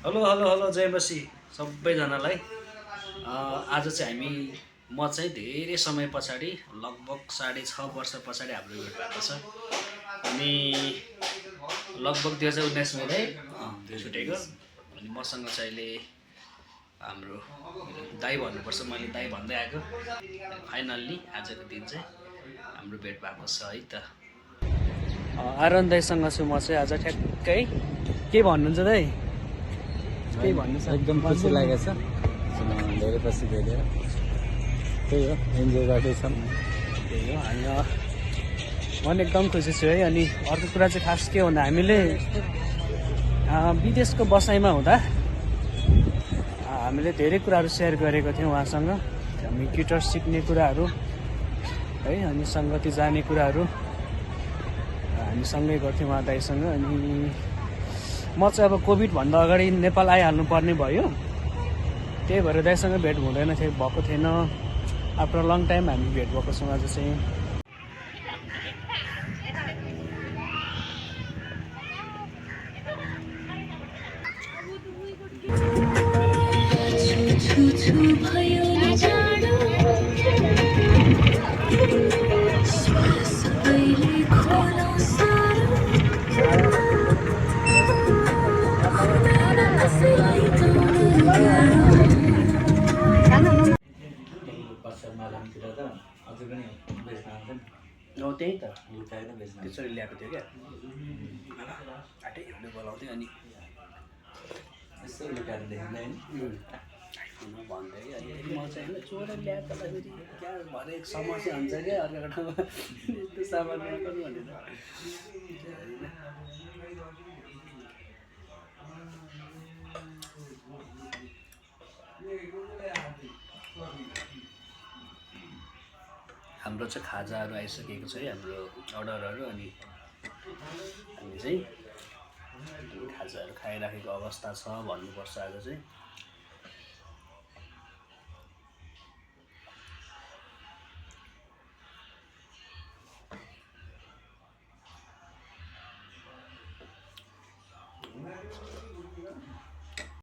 Hello hello hello जयमसी सबैजनालाई। आज चाहिँ म चाहिँ धेरै समय पछाडि लगभग 6.5 वर्ष पछाडि हाम्रो भेट भएको छ। अनि लगभग 2019 मै छुटेको। अनि मसँग चाहिँ अहिले हाम्रो दाइ भन्नुपर्छ, मैले दाइ भन्दै आएको। फाइनल्ली आजको दिन चाहिँ हाम्रो भेट भएको छ है त। आरन दाइसँग छु म चाहिँ आज ठ्याक्कै। के भन्नुहुन्छ दाइ? केही भन्नु छ? एकदम खुसी लागेको छ धेरै पछि भेटेर। त्यही हो, इन्जोय गर्दैछौँ। त्यही हो, अनि म पनि एकदम खुसी छु है। अनि अर्को कुरा चाहिँ खास के भन्दा हामीले विदेशको बसाइमा हुँदा हामीले धेरै कुराहरू सेयर गरेको थियौँ उहाँसँग। हामी गिटार सिक्ने कुराहरू है, अनि सङ्गति जाने कुराहरू हामी सँगै गर्थ्यौँ उहाँ दाइसँग। अनि म चाहिँ अब कोभिडभन्दा अगाडि नेपाल आइहाल्नु पर्ने भयो, त्यही भएर दाइसँग भेट हुँदैन थियो, भएको थिएन। आफ्टर लङ टाइम हामी भेट भएको छौँ आज चाहिँ। त्यही त त्यसरी ल्याएको थियो क्या, हाटै हिँड्नु बोलाउँथ्यो। अनि यसो लुकाएर देख्दैन भन्दै कि अनि म चाहिँ होइन चोरेर ल्याएको त फेरि क्या भरे समस्या हुन्छ क्या अर्को ठाउँमा यस्तो सामान पनि भनेर। हाम्रो चाहिँ खाजाहरू आइसकेको छ है, हाम्रो अर्डरहरू। अनि हामी चाहिँ खाजाहरू खाइराखेको अवस्था छ भन्नुपर्छ आज चाहिँ।